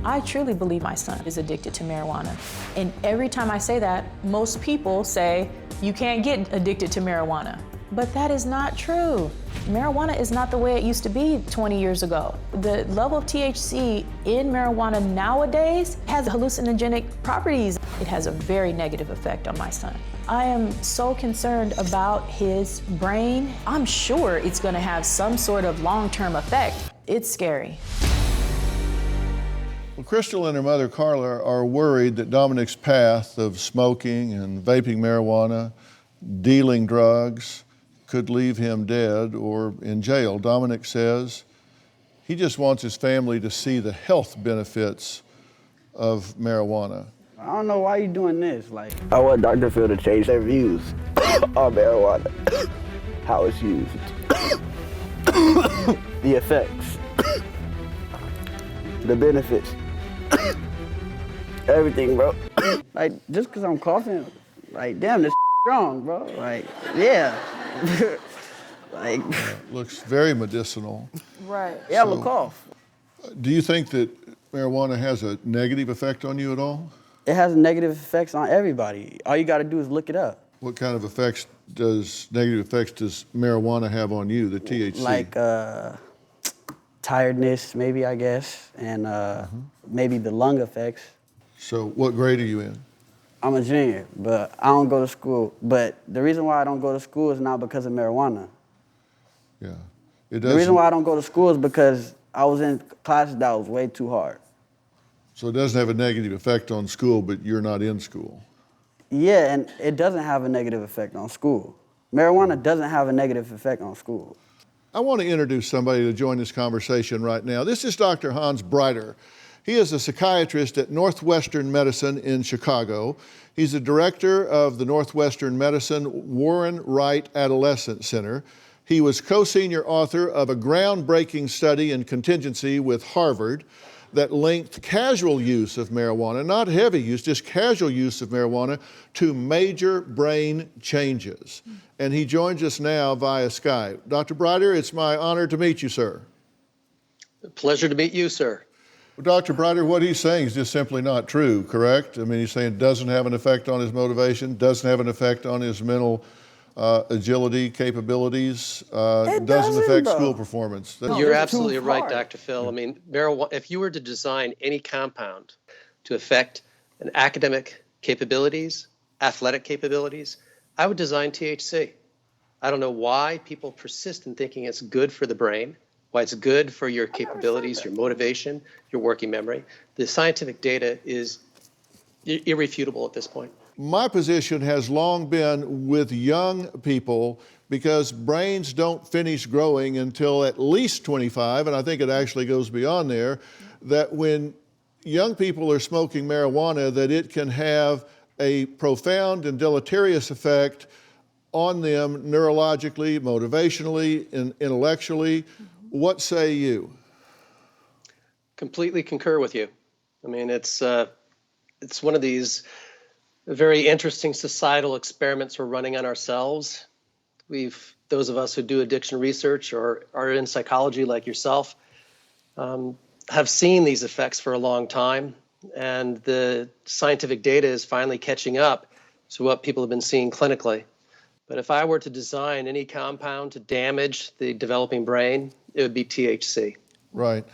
I truly believe my son is addicted to marijuana. And every time I say that, most people say, you can't get addicted to marijuana. But that is not true. Marijuana is not the way it used to be 20 years ago. The level of THC in marijuana nowadays has hallucinogenic properties. It has a very negative effect on my son. I am so concerned about his brain. I'm sure it's gonna have some sort of long-term effect. It's scary. Well, Crystal and her mother, Carla, are worried that Dominic's path of smoking and vaping marijuana, dealing drugs, could leave him dead or in jail. Dominic says he just wants his family to see the health benefits of marijuana. I don't know why you're doing this. I want Dr. Phil to change their views on marijuana, how it's used, the effects, the benefits, everything, bro. Just because I'm coughing, damn, this strong, bro. Yeah. Looks very medicinal. Right. Yeah, I'm a cough. Do you think that marijuana has a negative effect on you at all? It has negative effects on everybody. All you got to do is look it up. What kind of negative effects does marijuana have on you, the THC? Tiredness, maybe, I guess, and maybe the lung effects. So what grade are you in? I'm a junior, but I don't go to school. But the reason why I don't go to school is not because of marijuana. Yeah. The reason why I don't go to school is because I was in classes that was way too hard. So it doesn't have a negative effect on school, but you're not in school. Yeah, and it doesn't have a negative effect on school. Marijuana doesn't have a negative effect on school. I want to introduce somebody to join this conversation right now. This is Dr. Hans Breiter. He is a psychiatrist at Northwestern Medicine in Chicago. He's the director of the Northwestern Medicine Warren Wright Adolescent Center. He was co-senior author of a groundbreaking study in contingency with Harvard that linked casual use of marijuana, not heavy use, just casual use of marijuana, to major brain changes. And he joins us now via Skype. Dr. Breiter, it's my honor to meet you, sir. Pleasure to meet you, sir. Well, Dr. Breiter, what he's saying is just simply not true, correct? I mean, he's saying it doesn't have an effect on his motivation, doesn't have an effect on his mental agility capabilities, doesn't affect school performance. You're absolutely right, Dr. Phil. I mean, marijuana, if you were to design any compound to affect an academic capabilities, athletic capabilities, I would design THC. I don't know why people persist in thinking it's good for the brain, why it's good for your capabilities, your motivation, your working memory. The scientific data is irrefutable at this point. My position has long been with young people because brains don't finish growing until at least 25, and I think it actually goes beyond there, that when young people are smoking marijuana, that it can have a profound and deleterious effect on them neurologically, motivationally, and intellectually. What say you? Completely concur with you. I mean, it's one of these very interesting societal experiments we're running on ourselves. Those of us who do addiction research or are in psychology like yourself, have seen these effects for a long time, and the scientific data is finally catching up to what people have been seeing clinically. But if I were to design any compound to damage the developing brain, it would be THC. Right.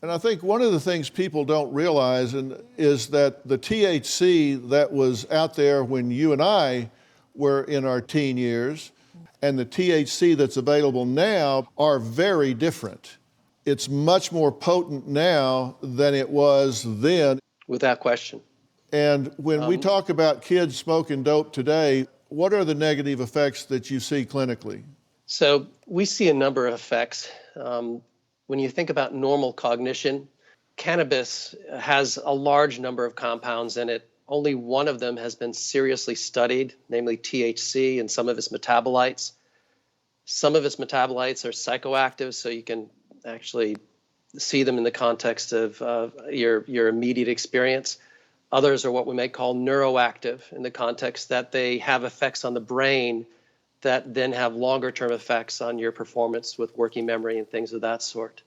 And I think one of the things people don't realize is that the THC that was out there when you and I were in our teen years and the THC that's available now are very different. It's much more potent now than it was then. Without question. And when we talk about kids smoking dope today, what are the negative effects that you see clinically? So we see a number of effects. When you think about normal cognition, cannabis has a large number of compounds in it. Only one of them has been seriously studied, namely THC and some of its metabolites. Some of its metabolites are psychoactive, so you can actually see them in the context of your immediate experience. Others are what we may call neuroactive in the context that they have effects on the brain that then have longer term effects on your performance with working memory and things of that sort.